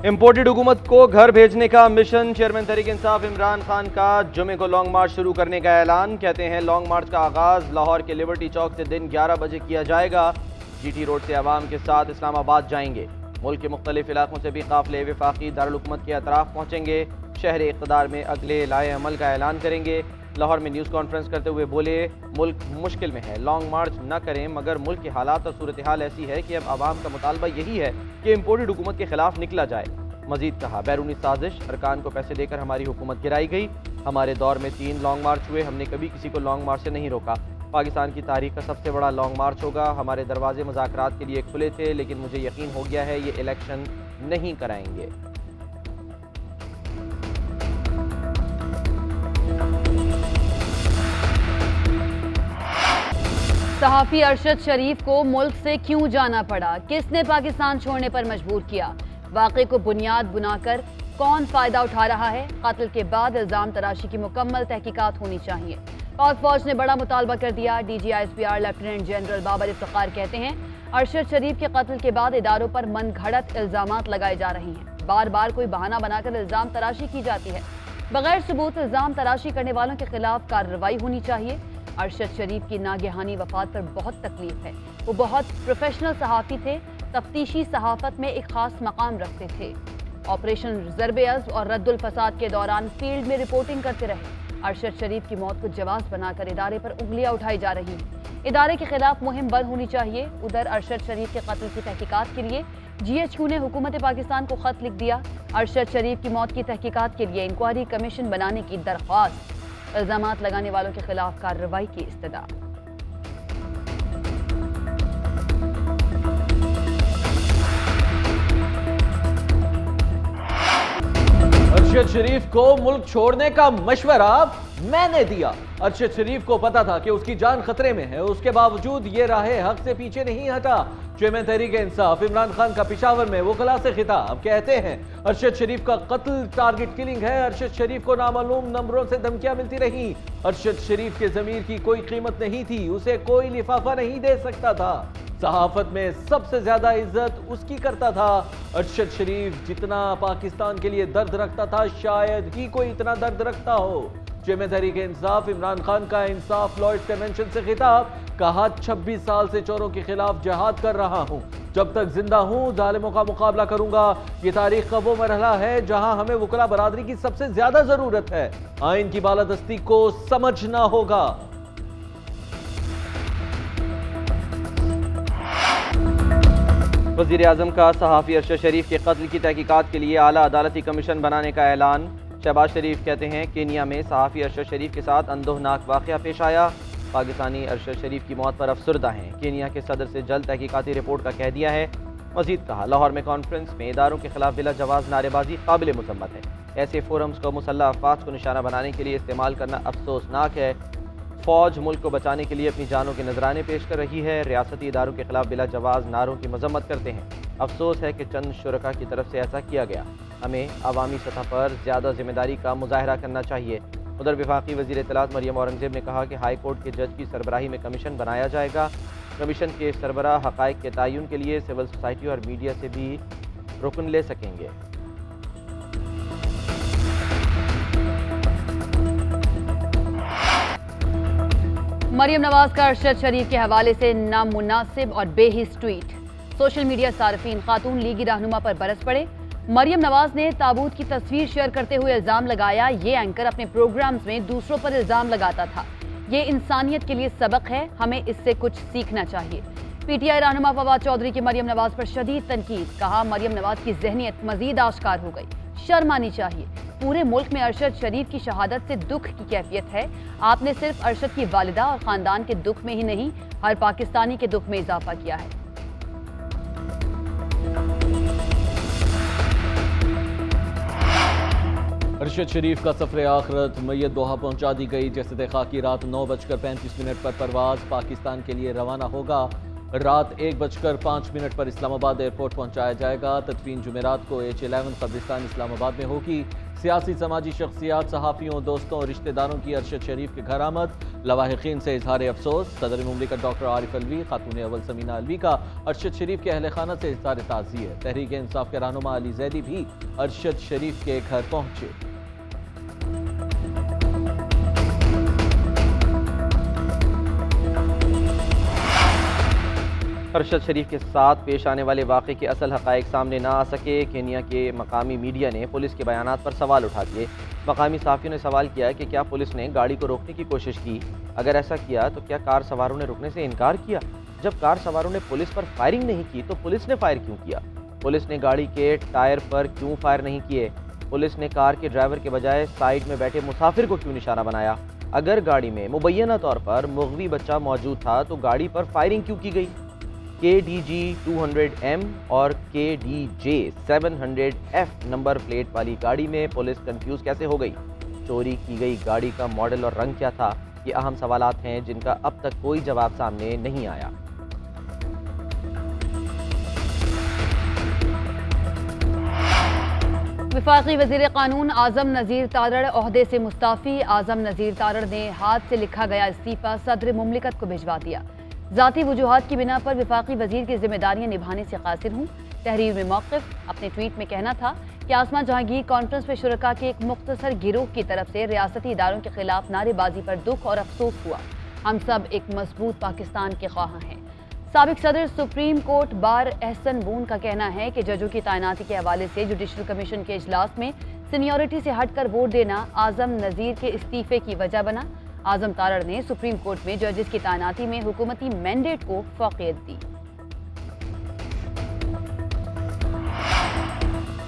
Imported हुकूमत को घर भेजने का मिशन। चेयरमैन तहरीक इंसाफ इमरान खान का जुमे को लॉन्ग मार्च शुरू करने का ऐलान। कहते हैं लॉन्ग मार्च का आगाज लाहौर के लिबर्टी चौक से दिन 11 बजे किया जाएगा। GT रोड से अवाम के साथ इस्लामाबाद जाएंगे। मुल्क के मुख्तलिफ इलाकों से भी काफिले वफाकी दारुल हुकूमत के अतराफ पहुँचेंगे। शहर इक़्तिदार में अगले लाए अमल का ऐलान करेंगे। लाहौर में न्यूज़ कॉन्फ्रेंस करते हुए बोले, मुल्क मुश्किल में है, लॉन्ग मार्च न करें, मगर मुल्क के हालात और सूरत हाल ऐसी है कि अब आवाम का मुतालबा यही है कि इम्पोर्टेड हुकूमत के खिलाफ निकला जाए। मजीद कहा, बैरूनी साजिश, अरकान को पैसे देकर हमारी हुकूमत गिराई गई। हमारे दौर में 3 लॉन्ग मार्च हुए, हमने कभी किसी को लॉन्ग मार्च से नहीं रोका। पाकिस्तान की तारीख का सबसे बड़ा लॉन्ग मार्च होगा। हमारे दरवाजे मुज़ाकरात के लिए खुले थे, लेकिन मुझे यकीन हो गया है ये इलेक्शन नहीं कराएंगे। सहाफ़ी अरशद शरीफ को मुल्क से क्यों जाना पड़ा? किसने पाकिस्तान छोड़ने पर मजबूर किया? वाक़े को बुनियाद बनाकर कौन फ़ायदा उठा रहा है? कत्ल के बाद इल्ज़ाम तराशी की मुकम्मल तहकीकात होनी चाहिए। पाक फौज ने बड़ा मुतालबा कर दिया। DG ISPR lieutenant general Babar Iftikhar कहते हैं, अरशद शरीफ के कत्ल के बाद इदारों पर मनगढ़ंत इल्ज़ामात लगाए जा रहे हैं। बार बार कोई बहाना बनाकर इल्ज़ाम तराशी की जाती है। बगैर सबूत इल्ज़ाम तराशी करने वालों के खिलाफ कार्रवाई होनी चाहिए। अरशद शरीफ की नागहानी वफात पर बहुत तकलीफ है। वो बहुत प्रोफेशनल सहाफ़ी थे, तफ्तीशी सहाफ़त में एक ख़ास मकाम रखते थे। ऑपरेशन ज़र्ब-ए-अज़्ब और रद्दुल फसाद के दौरान फील्ड में रिपोर्टिंग करते रहे। अरशद शरीफ की मौत को जवाब बनाकर इदारे पर उंगलियां उठाई जा रही हैं। इदारे के खिलाफ मुहिम बंद होनी चाहिए। उधर अरशद शरीफ के कत्ल की तहकीकात के लिए GHQ ने हुकूमत पाकिस्तान को खत लिख दिया। अरशद शरीफ की मौत की तहकीकात के लिए इंक्वायरी कमीशन बनाने की दरख्वास्त। इल्ज़ामात लगाने वालों के खिलाफ कार्रवाई की इस्तदा। अरशद शरीफ को मुल्क छोड़ने का मशवरा मैंने दिया। अरशद शरीफ को पता था कि उसकी जान खतरे में है, उसके बावजूद ये राहे हक से पीछे नहीं हटा। चेयरमैन तहरीक इंसाफ इमरान खान का पेशावर में वकला से खिताब। कहते हैं अरशद शरीफ का कत्ल टारगेट किलिंग है। अरशद शरीफ को नामालूम नंबरों से धमकियां मिलती रही। अरशद शरीफ के ज़मीर की कोई कीमत नहीं थी, उसे कोई लिफाफा नहीं दे सकता था। सहाफत में सबसे ज्यादा इज्जत उसकी करता था। अरशद शरीफ जितना पाकिस्तान के लिए दर्द रखता था, शायद ही कोई इतना दर्द रखता हो। चेयरमैन तहरीक इंसाफ इमरान खान का इंसाफ लॉयड्स कन्वेंशन से खिताब। कहा, 26 साल से चोरों के खिलाफ जहाद कर रहा हूं, जब तक जिंदा हूं जालिमों का मुकाबला करूंगा। ये तारीख का वो मरहला है जहां हमें वकला बरादरी की सबसे ज्यादा जरूरत है। आइन की बालादस्ती को समझना होगा। वज़ीर आज़म का सहाफ़ी अरशद शरीफ के कत्ल की तहकीकात के लिए आला अदालती कमीशन बनाने का ऐलान। शहबाज शरीफ कहते हैं, केनिया में सहाफ़ी अरशद शरीफ के साथ अंदोहनाक वाक़या पेश आया। पाकिस्तानी अरशद शरीफ की मौत पर अफसरदा हैं। केनिया के सदर से जल्द तहकीकाती रिपोर्ट का कह दिया है। मज़ीद कहा, लाहौर में कॉन्फ्रेंस में इदारों के खिलाफ बिला जवाज़ नारेबाजी काबिल मुसम्मत है। ऐसे फोरम्स को मुसल्लह अफवाज को निशाना बनाने के लिए इस्तेमाल करना अफसोसनाक है। फ़ौज मुल्क को बचाने के लिए अपनी जानों के नजराने पेश कर रही है। रियासती इदारों के खिलाफ बिला जवाज़ नारों की मजम्मत करते हैं। अफसोस है कि चंद शुरका की तरफ से ऐसा किया गया। हमें अवामी सतह पर ज़्यादा जिम्मेदारी का मुजाहरा करना चाहिए। उधर वफाकी वज़ीर इत्तलात मरियम औरंगज़ेब ने कहा कि हाई कोर्ट के जज की सरबराही में कमीशन बनाया जाएगा। कमीशन के सरबराह हक़ाइक़ के तयन के लिए सिविल सोसाइटी और मीडिया से भी रुकन ले सकेंगे। मरियम नवाज का अरशद शरीफ के हवाले से नामुनासिब और बेहिस ट्वीट। सोशल मीडिया सार्फिन खातून लीगी रहनुमा पर बरस पड़े। मरियम नवाज ने ताबूत की तस्वीर शेयर करते हुए इल्ज़ाम लगाया, ये एंकर अपने प्रोग्राम्स में दूसरों पर इल्ज़ाम लगाता था। ये इंसानियत के लिए सबक है, हमें इससे कुछ सीखना चाहिए। PTI रहनुमा फवाद चौधरी की मरियम नवाज पर शदीद तनकीद। कहा, मरियम नवाज की जहनियत मजीद आश्कार हो गई, शर्म आनी चाहिए। पूरे मुल्क में अरशद शरीफ की शहादत से दुख की कैफियत है। आपने सिर्फ अरशद की वालिदा और ख़ानदान के दुख में ही नहीं, हर पाकिस्तानी के दुख में इजाफा किया है। अरशद शरीफ का सफर आखिरत, मैयत दोहा पहुंचा दी गई। जैसे खाकी रात 9:35 पर परवाज पाकिस्तान के लिए रवाना होगा। रात 1:05 पर इस्लामाबाद एयरपोर्ट पहुंचाया जाएगा। तदफीन जुमेरात को H11 कब्रिस्तान इस्लामाबाद में होगी। सियासी समाजी शख्सियात, सहाफ़ियों, दोस्तों और रिश्तेदारों की अरशद शरीफ के घर आमद। लवाहिकीन से इजहार अफसोस। सदर मुमलिकत डॉक्टर आरिफ अलवी, खातून अव्वल समीना अलवी का अरशद शरीफ के अहल खाना से इजहार ताज़ियत। तहरीक इंसाफ के रहनुमा अली जैदी भी अरशद शरीफ के घर पहुंचे। अरशद शरीफ के साथ पेश आने वाले वाक़े के असल हक़ाइक़ सामने ना आ सके। केनिया के मकामी मीडिया ने पुलिस के बयानात पर सवाल उठा दिए। मकामी सहाफ़ियों ने सवाल किया है कि क्या पुलिस ने गाड़ी को रोकने की कोशिश की? अगर ऐसा किया तो क्या कार सवारों ने रुकने से इनकार किया? जब कार सवारों ने पुलिस पर फायरिंग नहीं की तो पुलिस ने फायर क्यों किया? पुलिस ने गाड़ी के टायर पर क्यों फायर नहीं किए? पुलिस ने कार के ड्राइवर के बजाय साइड में बैठे मुसाफिर को क्यों निशाना बनाया? अगर गाड़ी में मुबैना तौर पर मुग़वी बच्चा मौजूद था तो गाड़ी पर फायरिंग क्यों की गई? KDG 200M और KDJ 700F नंबर प्लेट वाली गाड़ी में पुलिस कंफ्यूज कैसे हो गई? चोरी की गई गाड़ी का मॉडल और रंग क्या था? ये अहम सवालात हैं जिनका अब तक कोई जवाब सामने नहीं आया। वफाकी वज़ीर क़ानून आज़म नज़ीर तारड़ ओहदे से मुस्ताफ़ी। आज़म नज़ीर तारड़ ने हाथ से लिखा गया इस्तीफ़ा सदर मुमलिकत को भिजवा दिया। ज़ाती वजूहात की बिना पर वफाकी वज़ीर की जिम्मेदारियाँ निभाने से कासिर हूँ। तहरीर में मौक़िफ़। अपने ट्वीट में कहना था कि आसमा जहांगीर कॉन्फ्रेंस में शुरका के एक मुख्तसर गिरोह की तरफ से रियासती इदारों के खिलाफ नारेबाजी पर दुख और अफसोस हुआ। हम सब एक मजबूत पाकिस्तान के ख्वाह हैं। साबिक सदर सुप्रीम कोर्ट बार एहसन बून का कहना है कि जजों की तैनाती के हवाले से जुडिशल कमीशन के इजलास में सीनियरिटी से हटकर वोट देना आज़म नज़ीर के इस्तीफे की वजह बना। आज़म तारड़ ने सुप्रीम कोर्ट में जजेस की तैनाती में हुकूमती मैंडेट को फौक़ियत दी।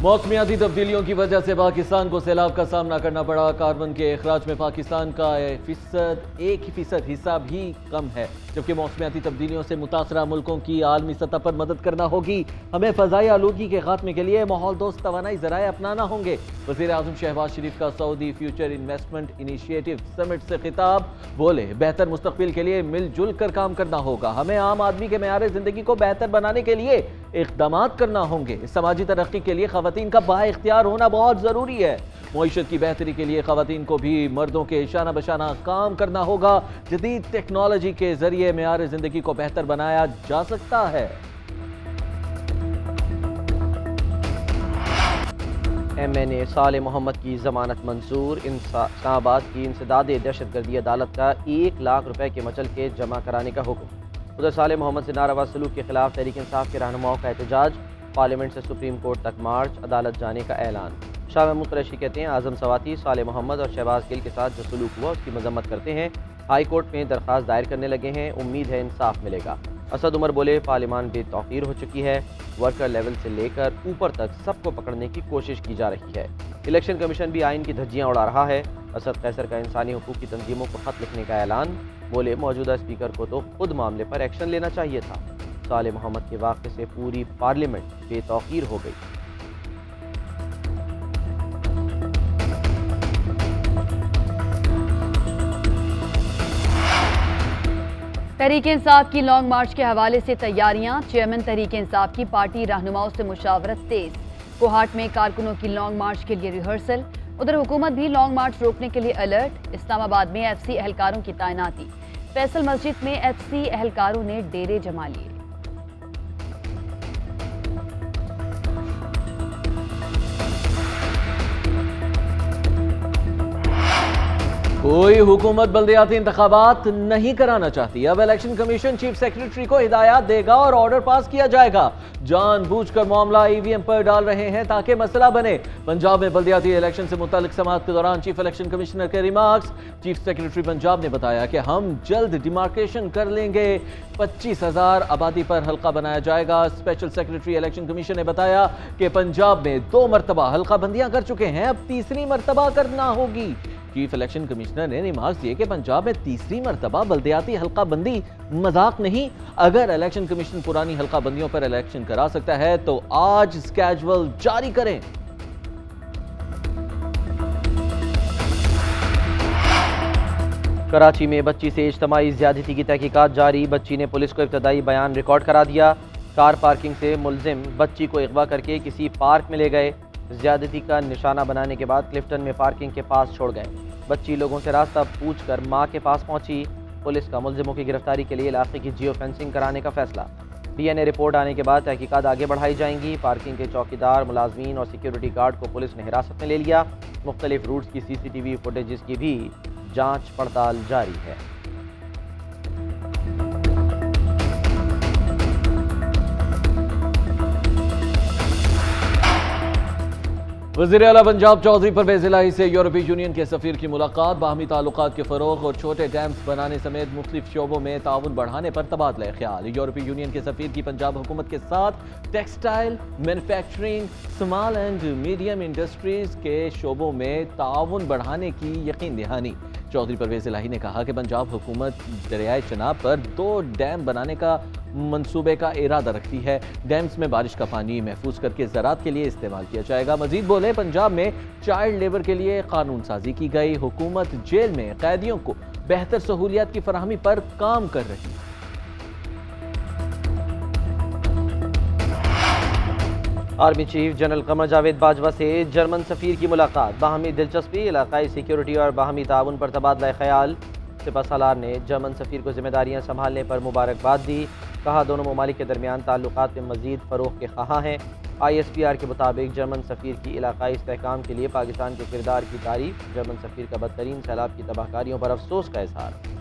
मौसमियाती तब्दीलियों की वजह से पाकिस्तान को सैलाब का सामना करना पड़ा। कार्बन के अखराज में पाकिस्तान का 1% हिस्सा भी कम है, जबकि मौसमियाती तब्दीलियों से मुतासरा मुल्कों की आलमी सतह पर मदद करना होगी। हमें फ़ज़ाई आलूदगी के खात्मे के लिए माहौल दोस्त तवानाई ज़राए अपनाना होंगे। वज़ीर आज़म शहबाज शरीफ का Saudi future investment initiative summit से खिताब। बोले, बेहतर मुस्तक़बिल के लिए मिलजुल कर काम करना होगा। हमें आम आदमी के मेयार ज़िंदगी को बेहतर बनाने के लिए इक़दामात करना होंगे। समाजी तरक्की के लिए ख़वातीन का बाइख्तियार होना बहुत ज़रूरी है। मईशत की बेहतरी के लिए ख़वातीन को भी मर्दों के शाना बशाना काम करना होगा। जदीद टेक्नोलॉजी के ज़रिए मेयार ज़िंदगी को बेहतर बनाया जा सकता है। MNA साले मोहम्मद की जमानत मंजूर। इस्लामाबाद की इंसदाद दहशतगर्दी अदालत का 1 लाख रुपए के मचल के जमा कराने का हुक्म। उधर साले मोहम्मद से नारावा सलूक के खिलाफ तहरीक इंसाफ के रहनुमाओं का एहतजाज। पार्लियामेंट से सुप्रीम कोर्ट तक मार्च, अदालत जाने का ऐलान। शाह महमूद कुरैशी कहते हैं आज़म सवाती साले मोहम्मद और शहबाज गिल के साथ जो सलूक हुआ उसकी मजम्मत करते हैं। हाई कोर्ट में दरख्वास्त दायर करने लगे हैं, उम्मीद है इंसाफ मिलेगा। असद उमर बोले, पार्लियामान बेतौकीर हो चुकी है। वर्कर लेवल से लेकर ऊपर तक सबको पकड़ने की कोशिश की जा रही है। इलेक्शन कमीशन भी आइन की धज्जियाँ उड़ा रहा है। असद कैसर का इंसानी हुकूक की तंजीमों को खत लिखने का ऐलान। बोले, मौजूदा स्पीकर को तो खुद मामले पर एक्शन लेना चाहिए था। साले मोहम्मद के वाक़े से पूरी पार्लियामेंट बेतौकीर हो गई। तहरीक इंसाफ की लॉन्ग मार्च के हवाले से तैयारियां। चेयरमैन तहरीक इंसाफ की पार्टी रहनुमाओं से मुशावरत तेज। कोहाट में कारकुनों की लॉन्ग मार्च के लिए रिहर्सल। उधर हुकूमत भी लॉन्ग मार्च रोकने के लिए अलर्ट। इस्लामाबाद में FC एहलकारों की तैनाती। फैसल मस्जिद में FC एहलकारों ने डेरे जमा लिए। कोई हुकूमत बल्दियाती इंतखाबात नहीं कराना चाहती। अब इलेक्शन कमीशन चीफ सेक्रेटरी को हिदायत देगा और ऑर्डर पास किया जाएगा। जानबूझकर मामला EVM पर डाल रहे हैं ताकि मसला बने। पंजाब में बल्दियाती इलेक्शन से मुताल्लिक समाअत के दौरान चीफ इलेक्शन कमिश्नर के रिमार्क्स। चीफ सेक्रेटरी पंजाब ने बताया कि हम जल्द डिमार्केशन कर लेंगे। 25,000 आबादी पर हल्का बनाया जाएगा। स्पेशल सेक्रेटरी इलेक्शन कमीशन ने बताया कि पंजाब में 2 मरतबा हल्का बंदियां कर चुके हैं, अब तीसरी मरतबा करना होगी। चीफ इलेक्शन कमिश्नर ने रिमार्क्स दिए कि पंजाब में तीसरी मरतबा बल्दियाती हल्का बंदी मजाक नहीं। अगर इलेक्शन कमीशन पुरानी हल्का बंदियों पर इलेक्शन करा सकता है तो आज स्केड्यूल जारी करें। कराची में बच्ची से इज्तमाई ज़्यादती की तहकीकात जारी। बच्ची ने पुलिस को इब्तदाई बयान रिकॉर्ड करा दिया। कार पार्किंग से मुलजिम बच्ची को अगवा करके किसी पार्क में ले गए। ज़्यादती का निशाना बनाने के बाद क्लिफ्टन में पार्किंग के पास छोड़ गए। बच्ची लोगों से रास्ता पूछकर मां के पास पहुंची। पुलिस का मुलजिमों की गिरफ्तारी के लिए इलाके की जियो फेंसिंग कराने का फैसला। DNA रिपोर्ट आने के बाद तहकीकात आगे बढ़ाई जाएंगी। पार्किंग के चौकीदार, मुलाजमीन और सिक्योरिटी गार्ड को पुलिस ने हिरासत में ले लिया। मुख्तलिफ रूट्स की CCTV फुटेजेस की भी जांच पड़ताल जारी है। वज़ीर आला पंजाब चौधरी परवेज़ इलाही से यूरोपीय यूनियन के सफ़ीर की मुलाकात। बाहमी ताल्लुकात के फ़रोग़ और छोटे डैम्स बनाने समेत मुख्तलिफ शोबों में ताउन बढ़ाने पर तबादला ख्याल। यूरोपीय यूनियन के सफ़ीर की पंजाब हुकूमत के साथ textile, manufacturing, small and medium industries के शोबों में ताउन बढ़ाने की यकीन दहानी। चौधरी परवेज़ इलाही ने कहा कि पंजाब हुकूमत दरियाए चनाब पर 2 डैम बनाने का मंसूबे का इरादा रखती है। डैम्स में बारिश का पानी महफूज करके ज़राअत के लिए इस्तेमाल किया जाएगा। मजीद बोले, पंजाब में चाइल्ड लेबर के लिए कानून साजी की गई। हुकूमत जेल में कैदियों को बेहतर सहूलियात की फराहमी पर काम कर रही है। Army chief general Qamar Javed Bajwa से जर्मन सफ़ीर की मुलाकात। बाहमी दिलचस्पी, इलाकाई सिक्योरिटी और बाहमी ताउन पर तबादला ख्याल। सिपा सालार ने जर्मन सफ़ीर को जिम्मेदारियां संभालने पर मुबारकबाद दी। कहा, दोनों ममालिक के दरमियान ताल्लुकात में मज़ीद फ़रोग़ के ख़्वाह हैं। ISPR के मुताबिक जर्मन सफ़ीर की इलाकाई इस्तेहकाम के लिए पाकिस्तान के किरदार की तारीफ। जर्मन सफ़ीर का बदतरीन सैलाब की तबाहकारियों पर अफसोस का इज़हार।